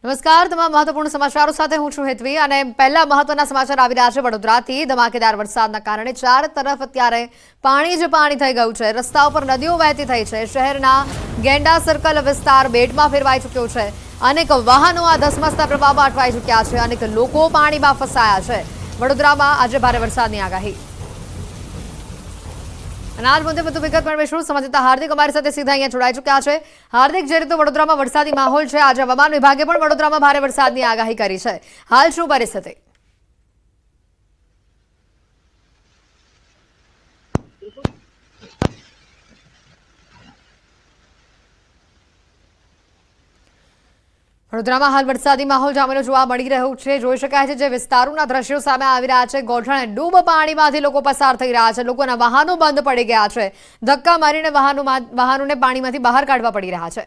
નમસ્કાર, તમામ મહત્વપૂર્ણ સમાચારો સાથે હું છું હેતવી અને પહેલા મહત્વના સમાચાર આવી રહ્યા છે વડોદરાથી। ધમાકેદાર વરસાદના કારણે ચાર તરફ અત્યારે પાણી જ પાણી થઈ ગયું છે। રસ્તા ઉપર નદીઓ વહેતી થઈ છે। શહેરના ગેંડા સર્કલ વિસ્તાર બેટમાં ફેરવાઈ ચૂક્યો છે। અનેક વાહનો આ ધસમસતા પ્રવાહમાં અટવાઈ ચૂક્યા છે। અનેક લોકો પાણીમાં ફસાયા છે। વડોદરામાં આજે ભારે વરસાદની આગાહી। આજ મુદ્દે વધુ વિગત મેળવીશું। સંવાદદાતા હાર્દિક અમારી સાથે સીધા અહીંયા જોડાઈ ચૂક્યા છે। હાર્દિક, જે રીતે વડોદરામાં વરસાદી માહોલ છે, આજે હવામાન વિભાગે પણ વડોદરામાં ભારે વરસાદની આગાહી કરી છે। હાલ શું પરિસ્થિતિ? વડોદરામાં હાલ વરસાદી માહોલ જામેલો જોવા મળી રહ્યો છે। જોઈ શકાય છે જે વિસ્તારોના દ્રશ્યો સામે આવી રહ્યા છે। ગોઠણે ડૂબ પાણીમાંથી લોકો પસાર થઈ રહ્યા છે। લોકોના વાહનો બંધ પડી ગયા છે। ધક્કા મારીને વાહનોને પાણીમાંથી બહાર કાઢવા પડી રહ્યા છે।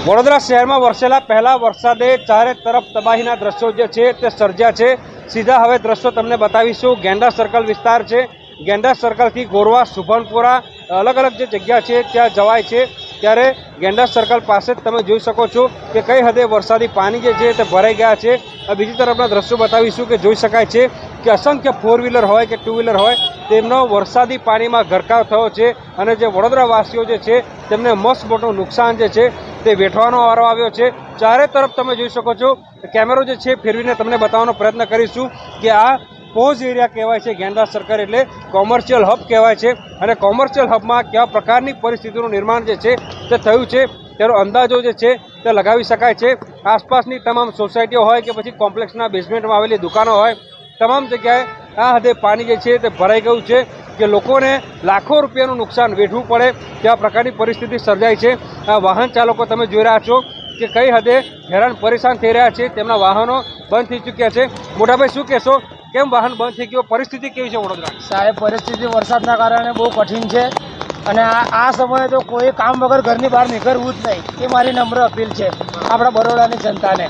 વડોદરા શહેરમાં વરસેલા પહેલા વરસાદે ચારે તરફ તબાહીના દ્રશ્યો જે છે તે સર્જ્યા છે। સીધા હવે દ્રશ્યો તમને બતાવીશું। ગેંડા સર્કલ વિસ્તાર છે। ગેંડા સર્કલથી ગોરવા, સુભનપુરા અલગ અલગ જે જગ્યા છે ત્યાં જવાય છે। ત્યારે ગેંડા સર્કલ પાસે જ તમે જોઈ શકો છો કે કઈ હદે વરસાદી પાણી જે છે તે ભરાઈ ગયા છે। બીજી તરફના દ્રશ્યો બતાવીશું કે જોઈ શકાય છે કે અસંખ્ય ફોર વ્હીલર હોય કે ટુ વ્હીલર હોય તેમનો વરસાદી પાણીમાં ગરકાવ થયો છે। અને જે વડોદરાવાસીઓ જે છે તેમને મસ્ત મોટું નુકસાન જે છે તે વેઠવાનો વારો આવ્યો છે। ચારે તરફ તમે જોઈ શકો છો। કેમેરો જે છે ફેરવીને તમને બતાવવાનો પ્રયત્ન કરીશું કે આ પોઝ એરિયા કહેવાય છે। ગેંડા સર્કલ એટલે કોમર્શિયલ હબ કહેવાય છે। અને કોમર્શિયલ હબમાં કેવા પ્રકારની પરિસ્થિતિનું નિર્માણ જે છે તે થયું છે તેનો અંદાજો જે છે તે લગાવી શકાય છે। આસપાસની તમામ સોસાયટીઓ હોય કે પછી કોમ્પ્લેક્સના બેઝમેન્ટમાં આવેલી દુકાનો હોય, તમામ જગ્યાએ આ હદે પાણી જે છે તે ભરાઈ ગયું છે કે લોકોને લાખો રૂપિયાનું નુકસાન વેઠવું પડે તેવા પ્રકારની પરિસ્થિતિ સર્જાઈ છે। આ વાહન ચાલકો તમે જોઈ રહ્યા છો કે કઈ હદે હેરાન પરેશાન થઈ રહ્યા છે। તેમના વાહનો બંધ થઈ ચૂક્યા છે। મોટાભાઈ, શું કહેશો? કેમ વાહન બંધ થઈ ગયો? પરિસ્થિતિ કેવી છે વડોદરા? સાહેબ, પરિસ્થિતિ વરસાદના કારણે બહુ કઠિન છે અને આ સમયે તો કોઈ કામ વગર ઘરની બહાર નીકળવું જ નહીં, એ મારી નમ્ર અપીલ છે આપણા બરોડાની જનતાને।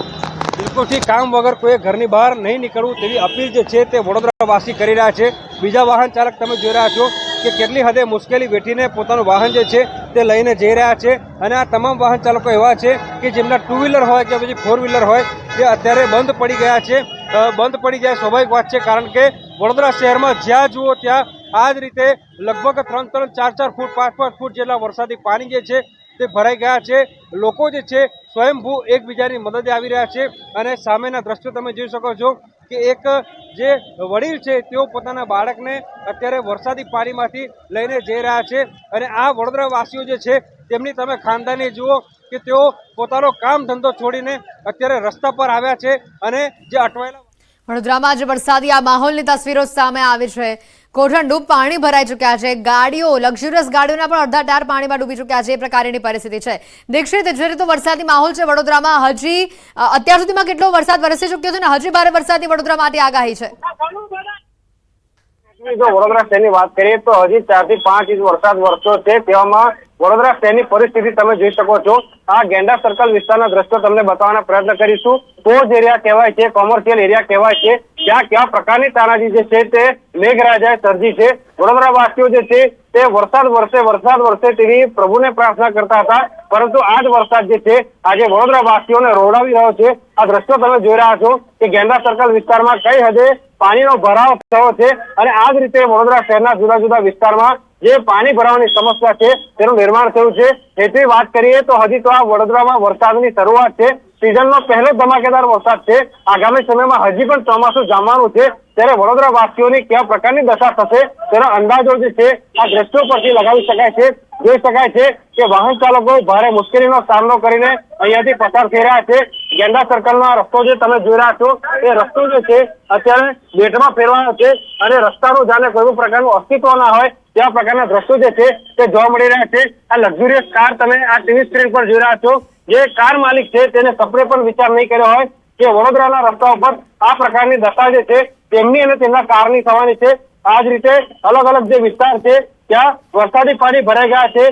બિલકુલથી કામ વગર કોઈ ઘરની બહાર નહીં નીકળવું તેવી અપીલ જે છે તે વડોદરાવાસી કરી રહ્યા છે। બીજા વાહન ચાલક તમે જોઈ રહ્યા છો કે કેટલી હદે મુશ્કેલી વેઠીને પોતાનું વાહન જે છે તે લઈને જઈ રહ્યા છે। અને આ તમામ વાહન ચાલકો એવા છે કે જેમના ટુ વ્હીલર હોય કે પછી ફોર વ્હીલર હોય તે અત્યારે બંધ પડી ગયા છે। બંધ પડી જાય સ્વાભાવિક વાત છે, કારણ કે વડોદરા શહેરમાં જ્યાં જુઓ ત્યાં આ જ રીતે લગભગ 3-3, 4-4 ફૂટ, 5-5 ફૂટ જેટલા વરસાદી પાણી જે છે તે ભરાઈ ગયા છે। લોકો જે છે સ્વયંભૂ એકબીજાની મદદે આવી રહ્યા છે। અને સામેના દ્રશ્યો તમે જોઈ શકો છો કે એક જે વડીલ છે તેઓ પોતાના બાળકને અત્યારે વરસાદી પાણીમાંથી લઈને જઈ રહ્યા છે। અને આ વડોદરાવાસીઓ જે છે તેમની તમે ખાનદાની જુઓ કે તેઓ પોતાનો કામ ધંધો છોડીને અત્યારે રસ્તા પર આવ્યા છે। અને જે અટવાયેલા વડોદરામાં આજે વરસાદી આ માહોલની તસવીરો સામે આવી છે। કોઠણ ડૂબ પાણી ભરાઈ ચૂક્યા છે। ગાડીઓ, લક્ઝુરિયસ ગાડીઓના પણ અડધા ટાયર પાણીમાં ડૂબી ચૂક્યા છે। એ પ્રકારની પરિસ્થિતિ છે। દીક્ષિત, જે રીતે વરસાદી માહોલ છે વડોદરામાં, હજી અત્યાર સુધીમાં કેટલો વરસાદ વરસી ચૂક્યો છે અને હજી ભારે વરસાદની વડોદરા માટે આગાહી છે? જો વડોદરા શહેરની વાત કરીએ તો હજી 4 થી 5 ઇંચ વરસાદ વરસ્યો છે। તેવામાં વડોદરા શહેરની પરિસ્થિતિ તમે જોઈ શકો છો। આ ગેંડા સર્કલ વિસ્તારના દ્રશ્યો તમને બતાવવાનો પ્રયત્ન કરીશું। પોઝ એરિયા કહેવાય છે, કોમર્શિયલ એરિયા કહેવાય છે। ત્યાં કેવા પ્રકારની તાનાજી જે છે તે મેઘરાજાએ સર્જી છે। વડોદરાવાસીઓ જે છે તે વરસાદ વરસે તેવી પ્રભુને પ્રાર્થના કરતા હતા, પરંતુ આ જ વરસાદ જે છે આજે વડોદરાવાસીઓને રોડાવી રહ્યો છે। આ દ્રશ્યો તમે જોઈ રહ્યા છો કે ગેંડા સર્કલ વિસ્તારમાં કઈ હદે પાણીનો ભરાવ થયો છે। અને આ જ રીતે વડોદરા શહેરના જુદા જુદા વિસ્તારમાં જે પાણી ભરાવાની સમસ્યા છે તેનું નિર્માણ થયું છે। જેથી વાત કરીએ તો હજી તો આ વડોદરામાં વરસાદની શરૂઆત છે। સિઝનનો પહેલો ધમાકેદાર વરસાદ છે। આગામી સમયમાં હજી પણ ચોમાસું જામવાનું છે, ત્યારે વડોદરાવાસીઓની કેવા પ્રકારની દશા થશે તેનો અંદાજો જે છે આ દ્રશ્યો પરથી લગાવી શકાય છે। જોઈ શકાય છે કે વાહન ચાલકો ભારે મુશ્કેલીનો સામનો કરીને અહીંયાથી પસાર થઈ રહ્યા છે। ગેંડા સર્કલનો આ રસ્તો જે તમે જોઈ રહ્યા છો એ રસ્તો જે છે અત્યારે બેટમાં ફેરવાયો છે અને રસ્તાનું જાણે કોઈ પ્રકારનું અસ્તિત્વ ના હોય તેવા પ્રકારના દ્રશ્યો જે છે તે જોવા મળી રહ્યા છે। આ લક્ઝુરિયસ કાર તમે આ ટીવી સ્ક્રીન પર જોઈ રહ્યા છો। જે કાર માલિક છે તેને સપને પણ વિચાર નહીં કર્યો હોય કે વડોદરાના રસ્તા ઉપર આ પ્રકારની દશા જે છે તેમની અને તેમના કારની થવાની છે। આ જ રીતે અલગ અલગ જે વિસ્તાર છે ત્યાં વરસાદી પાણી ભરાઈ ગયા છે।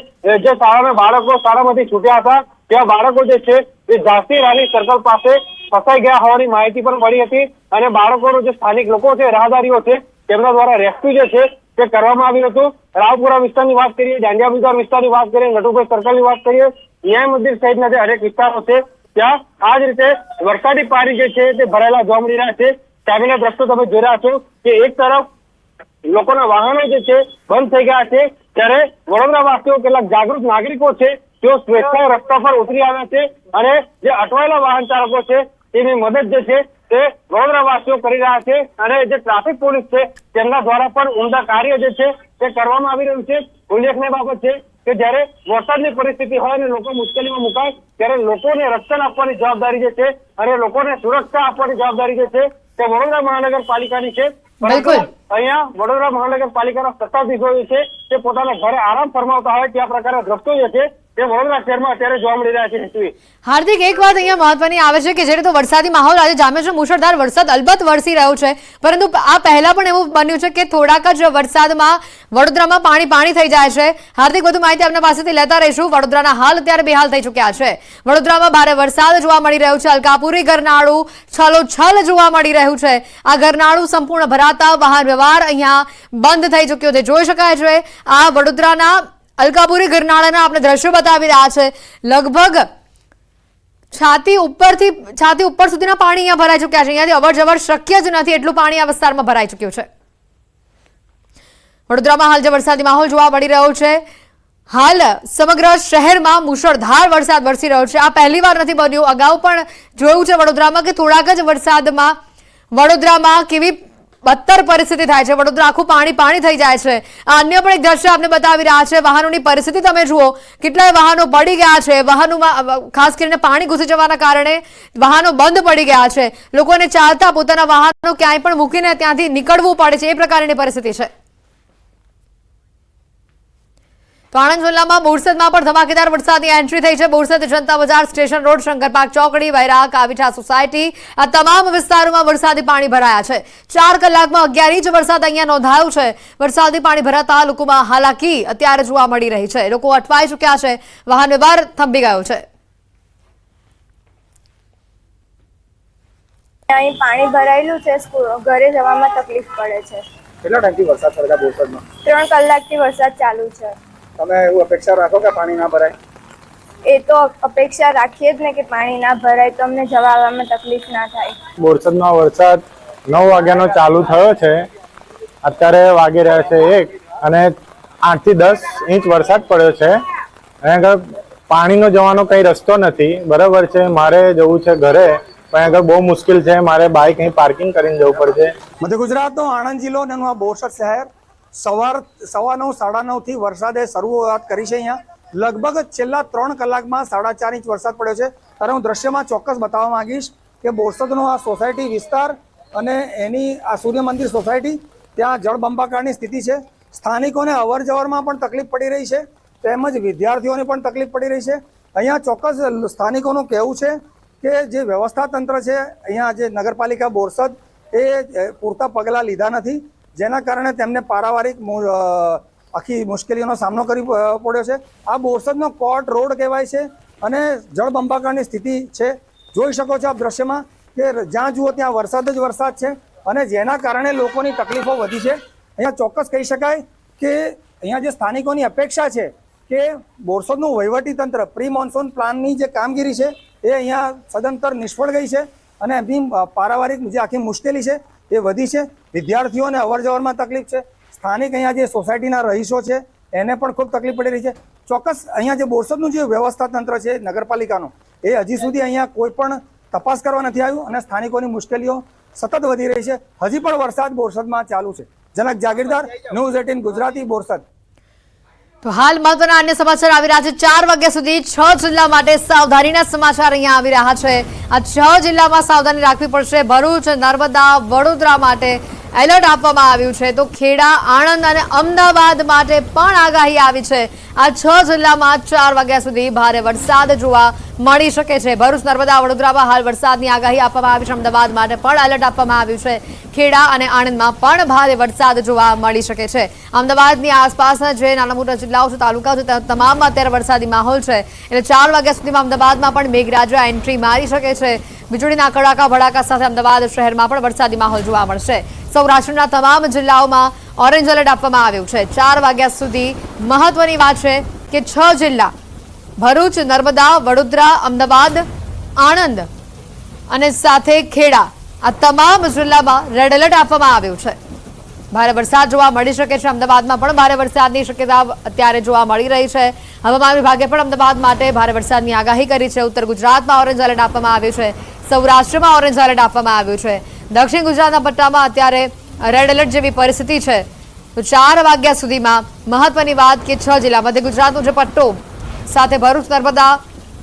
જે શાળાના બાળકો શાળામાંથી છૂટ્યા હતા ત્યાં બાળકો જે છે એ ઝાંસી રાની સર્કલ પાસે ફસાઈ ગયા હોવાની માહિતી પણ મળી હતી। અને બાળકોનો જે સ્થાનિક લોકો છે, રાહદારીઓ છે, તેમના દ્વારા રેસ્ક્યુ જે છે તે કરવામાં આવ્યું હતું. રાવપુરા વિસ્તારની વાત કરીએ, જાંજિયા બજાર વિસ્તારની વાત કરીએ, નટુભાઈ સર્કલની વાત કરીએ, ન્યાય મંદિર સહિતના જે અનેક વિસ્તારો છે ત્યાં આ જ રીતે વરસાદી પાણી જે છે તે ભરાયેલા જોવા મળી રહ્યા છે. સામેના દ્રશ્યો તમે જોઈ રહ્યા છો કે એક તરફ લોકોના વાહનો જે છે બંધ થઈ ગયા છે, ત્યારે વડોદરા વાસીઓ કેટલાક જાગૃત નાગરિકો છે તેઓ સ્વેચ્છાએ રસ્તા પર ઉતરી આવ્યા છે અને જે અટવાયેલા વાહન ચાલકો છે તેની મદદ જે છે તે વડોદરા વાસીઓ કરી રહ્યા છે અને જે ટ્રાફિક પોલીસ છે તેમના દ્વારા પણ ઉમદા કાર્ય જે છે તે કરવામાં આવી રહ્યું છે. ઉલ્લેખનીય બાબત છે કે જ્યારે વરસાદની પરિસ્થિતિ હોય અને લોકો મુશ્કેલીમાં મુકાય ત્યારે લોકોને રક્ષણ આપવાની જવાબદારી જે છે અને લોકોને સુરક્ષા આપવાની જવાબદારી જે છે તે વડોદરા મહાનગરપાલિકાની છે. બિલકુલ. અહીંયા વડોદરા મહાનગરપાલિકાના સત્તાધીશો જે છે તે પોતાના ઘરે આરામ ફરમાવતા હોય ત્યાં પ્રકારના દ્રશ્યો જે છે તે વડોદરા શહેરમાં અત્યારે જોવા મળી રહ્યા છે. હાર્દિક, એક વાત અહીંયા મહત્વની આવે છે કે જ્યારે તો વરસાદી માહોલ આજે જામ્યો છે, મુશળધાર વરસાદ અલબત્ત વરસી રહ્યો છે, પરંતુ આ પહેલા પણ એવું બન્યું છે કે થોડાક જ વરસાદમાં વડોદરામાં પાણી થઈ જાય છે. હાર્દિક, વધુ માહિતી આપના પાસેથી લેતા રહીશું. વડોદરાના હાલ અત્યારે બેહાલ થઈ ચૂક્યા છે. વડોદરામાં ભારે વરસાદ જોવા મળી રહ્યો છે. અલકાપુરી ગરનાળું છલોછલ જોવા મળી રહ્યું છે. આ ગરનાળું સંપૂર્ણ ભરાતા વાહન વ્યવહાર અહીંયા બંધ થઈ ચૂક્યો છે. જોઈ શકાય છે આ વડોદરાના અલકાપુરી ગરનાળાના આપણે દ્રશ્યો બતાવી રહ્યા છે. લગભગ છાતી ઉપર સુધીના પાણી અહીંયા ભરાઈ ચૂક્યા છે. અહીંયાથી અવર જવર શક્ય જ નથી, એટલું પાણી આ વિસ્તારમાં ભરાઈ ચૂક્યું છે. વડોદરામાં હાલ જે વરસાદી માહોલ જોવા મળી રહ્યો છે, હાલ સમગ્ર શહેરમાં મુશળધાર વરસાદ વરસી રહ્યો છે. આ પહેલી વાર નથી બન્યું, અગાઉ પણ જોયું છે વડોદરામાં કે થોડાક જ વરસાદમાં વડોદરામાં કેવી બદતર પરિસ્થિતિ થાય છે. વડોદરા આખું પાણી થઈ જાય છે. આ અન્ય પણ એક દ્રશ્ય આપને બતાવી રહ્યા છે. વાહનોની પરિસ્થિતિ તમે જુઓ, કેટલાય વાહનો પડી ગયા છે. વાહનોમાં ખાસ કરીને પાણી ઘૂસી જવાના કારણે વાહનો બંધ પડી ગયા છે. લોકોને ચાલતા પોતાના વાહનો ક્યાંય પણ મૂકીને ત્યાંથી નીકળવું પડે છે, એ પ્રકારની પરિસ્થિતિ છે. તો આણંદ જિલ્લામાં બોરસદમાં પણ ધમાકેદાર વરસાદની એન્ટ્રી થઈ છે. બોરસદ જનતા બજાર, સ્ટેશન રોડ, શંકરપાર્ક ચોકડી, વૈરા, કાવીઠા સોસાયટી, આ તમામ વિસ્તારોમાં વરસાદી પાણી ભરાયા છે. 4 કલાકમાં 11 ઇંચ વરસાદ અહીંયા નોંધાયો છે. વરસાદી પાણી ભરાતા લોકોમાં હાલાકી અત્યારે જોવા મળી રહી છે. લોકો અટવાઈ ચૂક્યા છે, વાહન વ્યવહાર થંભી ગયો છે. અહીં પાણી ભરાયેલું છે, ઘરે જવામાં તકલીફ પડે છે. કેટલા ટાઈમથી વરસાદ પડે બોરસદમાં? 3 કલાકથી વરસાદ ચાલુ છે. તમે એવું અપેક્ષા રાખો કે પાણી ના ભરાય? એ તો અપેક્ષા રાખીએ જ ને કે પાણી ના ભરાય તો અમને જવા આવવામાં તકલીફ ના થાય. બોરસદમાં વરસાદ 9 વાગ્યાનો ચાલુ થયો છે, અત્યારે વાગી રહ્યો છે 1 અને 8 થી 10 ઇંચ વરસાદ પડ્યો છે. અહીં આગળ પાણીનો જવાનો કઈ રસ્તો નથી, બરાબર છે. મારે જવું છે ઘરે, પણ આગળ બહુ મુશ્કેલ છે. મારે બાઇક અહીં પાર્કિંગ કરીને જવું પડશે. મધ્ય ગુજરાતનો આણંદ જિલ્લો અને આ બોરસદ શહેર સવાર 9:30 સાડા 9 થી વરસાદે શરૂઆત કરી છે. અહીંયા લગભગ છેલ્લા 3 કલાકમાં 4.5 ઇંચ વરસાદ પડ્યો છે. ત્યારે હું દ્રશ્યમાં ચોક્કસ બતાવવા માંગીશ કે બોરસદનો આ સોસાયટી વિસ્તાર અને એની આ સૂર્ય મંદિર સોસાયટી, ત્યાં જળબંબાકારની સ્થિતિ છે. સ્થાનિકોને અવર જવરમાં પણ તકલીફ પડી રહી છે, તેમજ વિદ્યાર્થીઓને પણ તકલીફ પડી રહી છે. અહીંયા ચોક્કસ સ્થાનિકોનું કહેવું છે કે જે વ્યવસ્થા તંત્ર છે અહીંયા જે નગરપાલિકા બોરસદ એ પૂરતા પગલાં લીધા નથી, જેના કારણે તેમને પારાવારિક આખી મુશ્કેલીઓનો સામનો કરી પડ્યો છે. આ બોરસદનો કોર્ટ રોડ કહેવાય છે અને જળબંબાકારની સ્થિતિ છે. જોઈ શકો છો આપ દ્રશ્યમાં કે જ્યાં જુઓ ત્યાં વરસાદ જ વરસાદ છે અને જેના કારણે લોકોની તકલીફો વધી છે. અહીંયા ચોક્કસ કહી શકાય કે અહીંયા જે સ્થાનિકોની અપેક્ષા છે કે બોરસદનું વહીવટી તંત્ર પ્રી મોન્સૂન પ્લાનની જે કામગીરી છે એ અહીંયા સદંતર નિષ્ફળ ગઈ છે અને એમની પારાવારિક જે આખી મુશ્કેલી છે એ વધી છે. વિદ્યાર્થીઓને અવર જવરમાં તકલીફ છે. સ્થાનિક અહીંયા જે સોસાયટીના રહીશો છે એને પણ ખૂબ તકલીફ પડી રહી છે. ચોક્કસ અહીંયા જે બોરસદનું જે વ્યવસ્થા તંત્ર છે નગરપાલિકાનું, એ હજી સુધી અહીંયા કોઈ પણ તપાસ કરવા નથી આવ્યું અને સ્થાનિકોની મુશ્કેલીઓ સતત વધી રહી છે. હજી પણ વરસાદ બોરસદમાં ચાલુ છે. જનક જાગીરદાર, ન્યૂઝ 18 ગુજરાતી, બોરસદ. તો હાલ મહત્વના અન્ય સમાચાર આવી રહ્યા છે. 4 વાગ્યા સુધી 6 જિલ્લા માટે સાવધાનીના સમાચાર અહીંયા આવી રહ્યા છે. આ 6 જિલ્લામાં સાવધાની રાખવી પડશે. ભરૂચ, નર્મદા, વડોદરા માટે એલર્ટ આપવામાં આવ્યું છે. તો ખેડા, આણંદ અને અમદાવાદ માટે પણ આગાહી આવી છે. આ 6 જિલ્લામાં 4 વાગ્યા સુધી ભારે વરસાદ જોવા મળી શકે છે. ભરૂચ, નર્મદા, વડોદરામાં હાલ વરસાદની આગાહી આપવામાં આવી છે. અમદાવાદ માટે પણ એલર્ટ આપવામાં આવ્યું છે. ખેડા અને આણંદમાં પણ ભારે વરસાદ જોવા મળી શકે છે. અમદાવાદની આસપાસના જે નાના મોટા જિલ્લાઓ છે, તાલુકાઓ છે, તમામમાં અત્યારે વરસાદી માહોલ છે. એટલે 4 વાગ્યા સુધીમાં અમદાવાદમાં પણ મેઘરાજા એન્ટ્રી મારી શકે છે. વીજળીના કડાકા ભડાકા સાથે અમદાવાદ શહેરમાં પણ વરસાદી માહોલ જોવા મળશે. સૌરાષ્ટ્રના તમામ જિલ્લાઓમાં ઓરેન્જ એલર્ટ આપવામાં આવ્યું છે। 4 વાગ્યા સુધી મહત્વની વાત છે કે 6 જિલ્લા ભરૂચ, નર્મદા, વડોદરા, અમદાવાદ, આણંદ અને સાથે ખેડા આ તમામ જિલ્લામાં રેડ એલર્ટ આપવામાં આવ્યું છે। ભારે વરસાદ જોવા મળી શકે છે। અમદાવાદમાં પણ ભારે વરસાદની શક્યતા અત્યારે જોવા મળી રહી છે। હવામાન વિભાગે પણ અમદાવાદ માટે ભારે વરસાદની આગાહી કરી છે। ઉત્તર ગુજરાતમાં ઓરેન્જ એલર્ટ આપવામાં આવ્યું છે। સૌરાષ્ટ્રમાં ઓરેન્જ એલર્ટ આપવામાં આવ્યું છે। દક્ષિણ ગુજરાતના પટ્ટામાં અત્યારે રેડ એલર્ટ જેવી પરિસ્થિતિ છે। તો 4 વાગ્યા સુધીમાં મહત્વની વાત કે 6 જિલ્લા મધ્ય ગુજરાતનો જે પટ્ટો સાથે ભરૂચ, નર્મદા,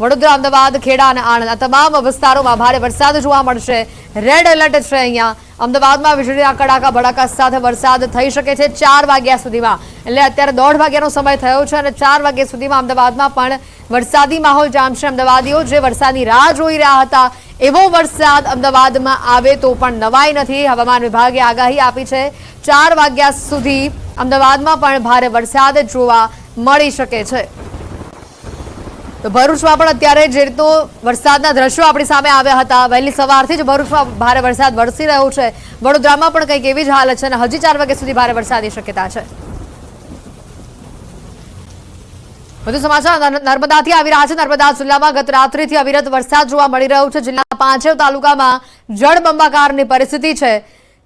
વડોદરા, અમદાવાદ, ખેડા અને આણંદ આ તમામ વિસ્તારોમાં ભારે વરસાદ જોવા મળશે। રેડ એલર્ટ છે। અહીંયા અમદાવાદમાં વીજળીના કડાકા ભડાકા સાથે વરસાદ થઈ શકે છે 4 વાગ્યા સુધીમાં। એટલે અત્યારે 1:30 વાગ્યાનો સમય થયો છે અને 4 વાગ્યા સુધીમાં અમદાવાદમાં પણ વરસાદી માહોલ જામશે। અમદાવાદીઓ જે વરસાદની રાહ જોઈ રહ્યા હતા એવો વરસાદ અમદાવાદમાં આવે તો પણ નવાઈ નથી। હવામાન વિભાગે આગાહી આપી છે 4 વાગ્યા સુધી અમદાવાદમાં પણ ભારે વરસાદ જોવા મળી શકે છે। તો ભરૂચમાં પણ અત્યારે જે રીતનો વરસાદના દ્રશ્યો આપણી સામે આવ્યા હતા વહેલી સવારથી જ ભરૂચમાં ભારે વરસાદ વરસી રહ્યો છે। વડોદરામાં પણ કંઈક એવી જ હાલત છે અને હજી 4 વાગ્યા સુધી ભારે વરસાદની શક્યતા છે। વધુ સમાચાર નર્મદાથી આવી રહ્યા છે। નર્મદા જિલ્લામાં ગત રાત્રિથી અવિરત વરસાદ જોવા મળી રહ્યો છે। જિલ્લાના 5 તાલુકામાં જળબંબાકારની પરિસ્થિતિ છે।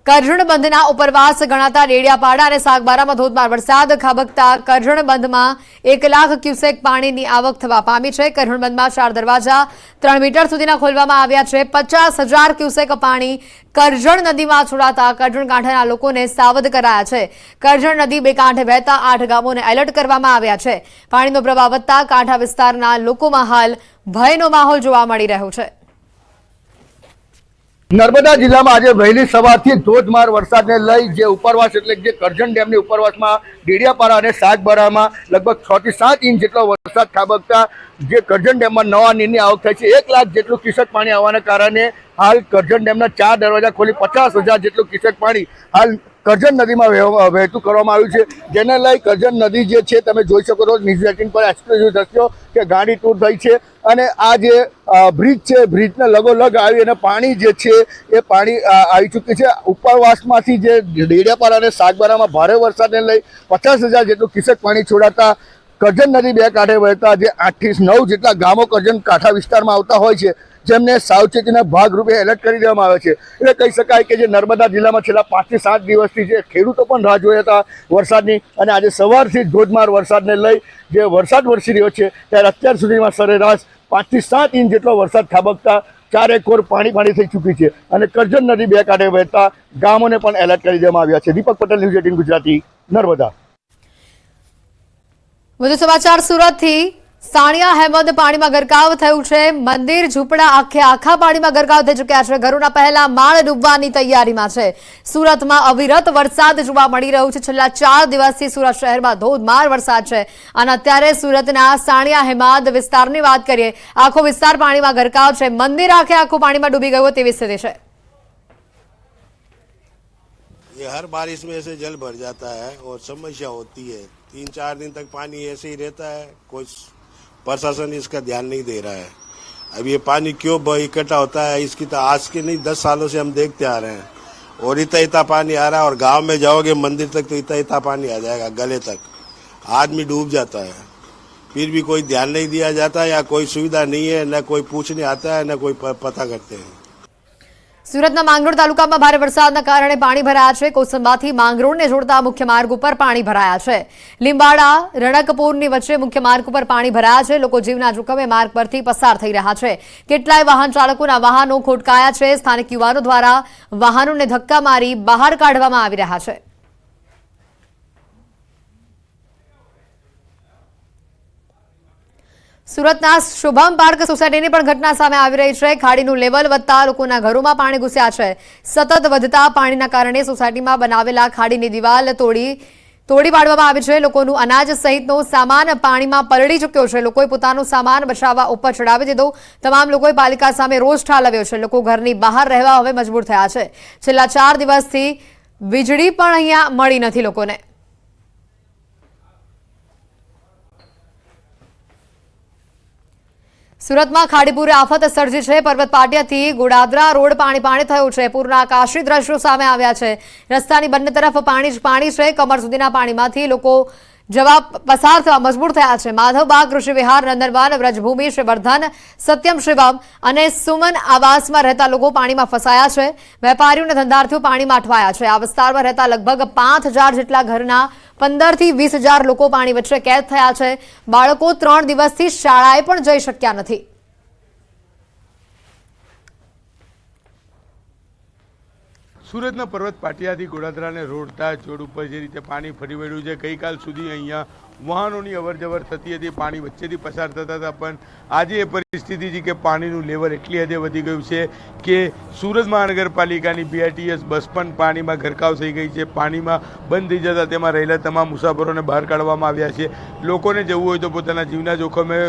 કરજણ બંધના ઉપરવાસ ગણાતા ડેડિયાપાડા અને સાગબારામાં ધોધમાર વરસાદ ખાબકતા કરજણ બંધમાં 1 લાખ ક્યુસેક પાણીની આવક થવા પામી છે। કરજણ બંધમાં 4 દરવાજા 3 મીટર સુધીના ખોલવામાં આવ્યા છે। 50,000 ક્યુસેક પાણી કરજણ નદીમાં છોડાતા કરજણ કાંઠાના લોકોને સાવધ કરાયા છે। કરજણ નદી બે કાંઠે વહેતા 8 ગામોને એલર્ટ કરવામાં આવ્યા છે। પાણીનો પ્રવાહ વધતા કાંઠા વિસ્તારના લોકોમાં હાલ ભયનો માહોલ જોવા મળી રહ્યો છે। નર્મદા જિલ્લામાં આજે વહેલી સવારથી ધોધમાર વરસાદને લઈ જે ઉપરવાસ એટલે જે કરજણ ડેમની ઉપરવાસમાં ડેડિયાપાડા અને સાગબારામાં લગભગ 6 થી 7 ઇંચ જેટલો વરસાદ ખાબકતા જે કરજણ ડેમમાં નવા નીરની આવક થઈ છે। 1 લાખ જેટલું ક્યુસેક પાણી આવવાના કારણે હાલ કરજણ ડેમના 4 દરવાજા ખોલી 50,000 જેટલું ક્યુસેક પાણી હાલ કરજણ નદીમાં વહેતું કરવામાં આવ્યું છે। જેને લઈ કરજણ નદી જે છે તમે જોઈ શકો છો ન્યૂઝ 18 પર એક્સક્લુઝિવ દ્રશ્યો કે ગાડી ટૂર થઈ છે અને આ જે બ્રિજ છે બ્રિજને લગોલગ આવી અને પાણી જે છે એ પાણી આવી ચૂક્યું છે। ઉપરવાસમાંથી જે ડેડિયાપાડા અને સાગબારામાં ભારે વરસાદને લઈ 50,000 જેટલું ક્યુસેક પાણી છોડાતા કરજણ નદી બે કાંઠે વહેતા જે 8 થી 9 જેટલા ગામો કરજણ કાંઠા વિસ્તારમાં આવતા હોય છે જેમને સાવચેતીના ભાગરૂપે એલર્ટ કરી દેવામાં આવે છે। એટલે કહી શકાય કે જે નર્મદા જિલ્લામાં છેલ્લા 5 થી 7 દિવસથી જે ખેડૂતો પણ રાહ જોઈ હતા વરસાદની અને આજે સવારથી જ ધોધમાર વરસાદને લઈ જે વરસાદ વરસી રહ્યો છે ત્યારે અત્યાર સુધીમાં સરેરાશ 5 થી 7 ઇંચ જેટલો વરસાદ ખાબકતા 4 કોર પાણી થઈ ચૂકી છે અને કરજણ નદી બે કાંઠે વહેતા ગામોને પણ એલર્ટ કરી દેવામાં આવ્યા છે। દીપક પટેલ, ન્યૂઝ 18 ગુજરાતી, નર્મદા। વધુ સમાચાર સુરતથી। સાણિયા હેમદ પાણીમાં ગરકાવ થયું છે। મંદિર ઝૂંપડા આખા પાણીમાં ગરકાવ થઈ ચૂક્યા છે। ઘરોના પહેલા માળ ડૂબવાની તૈયારીમાં છે। સુરતમાં અવિરત વરસાદ જોવા મળી રહ્યો છે। છેલ્લા 4 દિવસથી સુરત શહેરમાં ધોધમાર વરસાદ છે અને અત્યારે સુરતના સાણિયા હેમદ વિસ્તારની વાત કરીએ આખો વિસ્તાર પાણીમાં ગરકાવ છે। મંદિર આખું પાણીમાં ડૂબી ગયું તેવી સ્થિતિ છે। ये हर बारिश में ऐसे जल भर जाता है और समस्या होती है। 3-4 दिन तक पानी ऐसे ही रहता है। कोई प्रशासन इसका ध्यान नहीं दे रहा है। अब ये पानी क्यों इकट्ठा होता है इसकी तो आज के नहीं 10 सालों से हम देखते आ रहे हैं और इतना पानी आ रहा है और गांव में जाओगे मंदिर तक तो इतना पानी आ जाएगा गले तक। आदमी डूब जाता है फिर भी कोई ध्यान नहीं दिया जाता या कोई सुविधा नहीं है, न कोई पूछने आता है न कोई पता करते हैं। સુરતના માંગરોળ તાલુકામાં ભારે વરસાદના કારણે પાણી ભરાયા છે। કોસંબાથી માંગરોળને જોડતા મુખ્ય માર્ગ ઉપર પાણી ભરાયા છે। લીંબાડા રણકપુરની વચ્ચે મુખ્ય માર્ગ ઉપર પાણી ભરાયા છે। લોકો જીવના જોખમે માર્ગ પરથી પસાર થઈ રહ્યા છે। કેટલાય વાહન ચાલકોના વાહનો ખોટકાયા છે। સ્થાનિક યુવાનો દ્વારા વાહનોને ધક્કા મારી બહાર કાઢવામાં આવી રહ્યા છે। સુરતના શુભમ પાર્ક સોસાયટીની પણ ઘટના સામે આવી રહી છે। ખાડીનું લેવલ વધતા લોકોના ઘરોમાં પાણી ઘૂસ્યા છે। સતત વધતા પાણીના કારણે સોસાયટીમાં બનાવેલા ખાડીની દિવાલ તોડી પાડવામાં આવી છે। લોકોનું અનાજ સહિતનો સામાન પાણીમાં પલળી ચૂક્યો છે। લોકોએ પોતાનો સામાન બચાવવા ઉપર ચડાવી દીધો। તમામ લોકોએ પાલિકા સામે રોષ ઠાલવ્યો છે। લોકો ઘરની બહાર રહેવા હવે મજબૂર થયા છે। છેલ્લા 4 દિવસથી વીજળી પણ અહીંયા મળી નથી લોકોને। સુરતમાં ખાડીપુરે આફત સર્જી છે। પર્વત પાટિયાથી ગોડાદરા રોડ પાણી થયું છે। પૂરના આકાશી દ્રશ્યો સામે આવ્યા છે। રસ્તાની બંને તરફ પાણી જ પાણી છે। કમર સુધીના પાણીમાંથી લોકો જવા પસાર થવા મજબૂર થયા છે। માધવબાગ કૃષિ વિહાર, નંદનવન, વ્રજભૂમિ, શ્રીવર્ધન, સત્યમ શિવમ અને સુમન આવાસમાં રહેતા લોકો પાણીમાં ફસાયા છે। વેપારીઓ અને ધંધાર્થીઓ પાણીમાં અટવાયા છે। આ વિસ્તારમાં રહેતા લગભગ 5000 જેટલા ઘરના 15 થી 20,000 લોકો પાણી વચ્ચે કેદ થયા છે। બાળકો 3 દિવસથી શાળાએ પણ જઈ શક્યા નથી। સુરતના પર્વત પાટિયાથી ગોડાદરાને રોડતા જોડ ઉપર જે રીતે પાણી ફરી વળ્યું છે, ગઈકાલ સુધી અહીંયા વાહનોની અવરજવર થતી હતી, પાણી વચ્ચેથી પસાર થતા હતા, પણ આજે એ પરિસ્થિતિ છે કે પાણીનું લેવલ એટલી હદે વધી ગયું છે કે સુરત મહાનગરપાલિકાની BRTS બસ પણ પાણીમાં ગરકાવ થઈ ગઈ છે। પાણીમાં બંધ થઈ જતા તેમાં રહેલા તમામ મુસાફરોને બહાર કાઢવામાં આવ્યા છે। લોકોને જવું હોય તો પોતાના જીવના જોખમે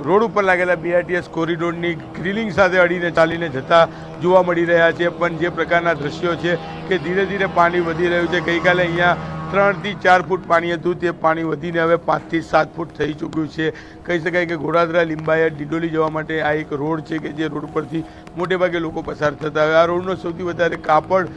રોડ ઉપર લાગેલા BRTS કોરિડોરની ગ્રીલિંગ સાથે અડીને ચાલીને જતા જોવા મળી રહ્યા છે। પણ જે પ્રકારના દ્રશ્યો છે કે ધીરે ધીરે પાણી વધી રહ્યું છે। ગઈકાલે અહીંયા 3 થી 4 ફૂટ પાણી હતું, તે પાણી વધીને હવે 5 થી 7 ફૂટ થઈ ચૂક્યું છે। કહી શકાય કે ગોડાદરા, લિંબાયત, ડિડોલી જવા માટે આ એક રોડ છે કે જે રોડ પરથી મોટે ભાગે લોકો પસાર થતા હોય। આ રોડનો સૌથી વધારે કાપડ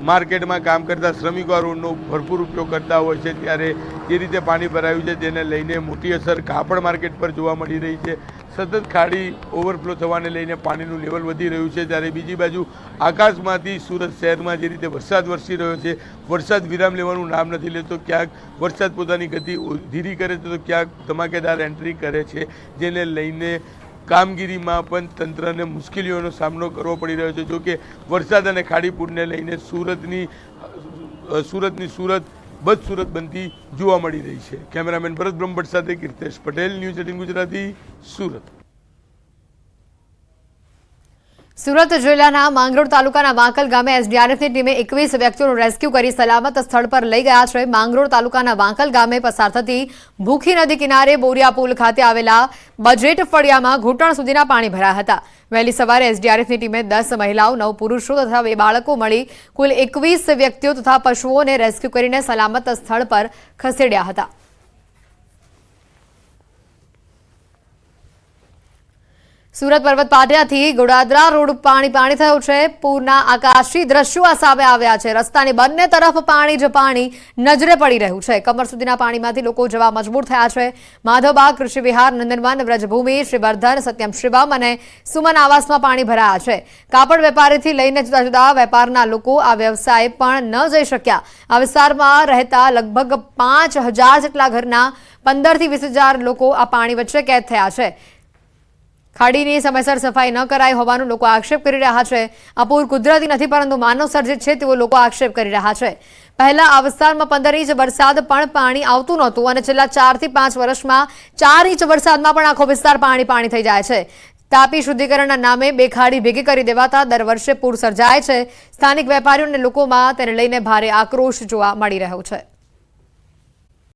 માર્કેટમાં કામ કરતા શ્રમિકો આ રોડનો ભરપૂર ઉપયોગ કરતા હોય છે, ત્યારે જે રીતે પાણી ભરાયું છે તેને લઈને મોટી અસર કાપડ માર્કેટ પર જોવા મળી રહી છે। સતત ખાડી ઓવરફ્લો થવાને લઈને પાણીનું લેવલ વધી રહ્યું છે, ત્યારે બીજી બાજુ આકાશમાંથી સુરત શહેરમાં જે રીતે વરસાદ વરસી રહ્યો છે, વરસાદ વિરામ લેવાનું નામ નથી લેતો। ક્યાંક વરસાદ પોતાની ગતિ ધીરી કરે છે તો ક્યાંક ધમાકેદાર એન્ટ્રી કરે છે, જેને લઈને કામગીરીમાં પણ તંત્રને મુશ્કેલીઓનો સામનો કરવો પડી રહ્યો છે। જોકે વરસાદ અને ખાડીપુરને લઈને સુરતની સુરત બદસુરત બનતી જોવા મળી રહી છે। કેમેરામેન ભરત બ્રહ્મભટ્ટ સાથે કીર્તેશ પટેલ, ન્યૂઝ 18 ગુજરાતી, સુરત। સુરત જિલ્લાના માંગરોળ તાલુકાના વાંકલ ગામે SDRFની ટીમે 21 વ્યક્તિઓનું રેસ્ક્યુ કરી સલામત સ્થળ પર લઈ ગયા છે। માંગરોળ તાલુકાના વાંકલ ગામે પસાર થતી ભૂખી નદી કિનારે બોરિયા પુલ ખાતે આવેલા બજેટ ફળિયામાં ઘૂંટણ સુધીના પાણી ભરાયા હતા। વહેલી સવારે SDRFની ટીમે 10 મહિલાઓ, 9 પુરુષો તથા 2 બાળકો મળી કુલ 21 વ્યક્તિઓ તથા પશુઓને રેસ્ક્યુ કરીને સલામત સ્થળ પર ખસેડ્યા હતા। સુરત પર્વત પાટિયાથી ગોડાદરા રોડ પાણી થયું છે। પૂરના આકાશી દ્રશ્યો સામે આવ્યા છે। રસ્તાની બંને તરફ પાણી જ પાણી નજરે પડી રહ્યું છે। કમર સુધીના પાણીમાંથી લોકો જવા મજબૂર થયા છે। માધવબાગ કૃષિ વિહાર, નંદનવન, વ્રજભૂમિ, શ્રીવર્ધન, સત્યમ શિવમ અને સુમન આવાસમાં પાણી ભરાયા છે। કાપડ વેપારીથી લઈને જુદા જુદા વેપારના લોકો આ વ્યવસાય પણ ન જઈ શક્યા। આ વિસ્તારમાં રહેતા લગભગ 5000 જેટલા ઘરના 15 થી 20,000 લોકો આ પાણી વચ્ચે કેદ થયા છે। ખાડીની સમયસર સફાઈ ન કરાઈ હોવાનું લોકો આક્ષેપ કરી રહ્યા છે। આ પૂર કુદરતી નથી પરંતુ માનવ સર્જિત છે તેવો લોકો આક્ષેપ કરી રહ્યા છે। પહેલા આ વિસ્તારમાં 15 ઇંચ વરસાદ પણ પાણી આવતું નહોતું અને છેલ્લા 4 થી 5 વર્ષમાં 4 ઇંચ વરસાદમાં પણ આખો વિસ્તાર પાણી થઈ જાય છે। તાપી શુદ્ધિકરણના નામે 2 ખાડી ભેગી કરી દેવાતા દર વર્ષે પૂર સર્જાય છે। સ્થાનિક વેપારીઓ અને લોકોમાં તેને લઈને ભારે આક્રોશ જોવા મળી રહ્યો છે।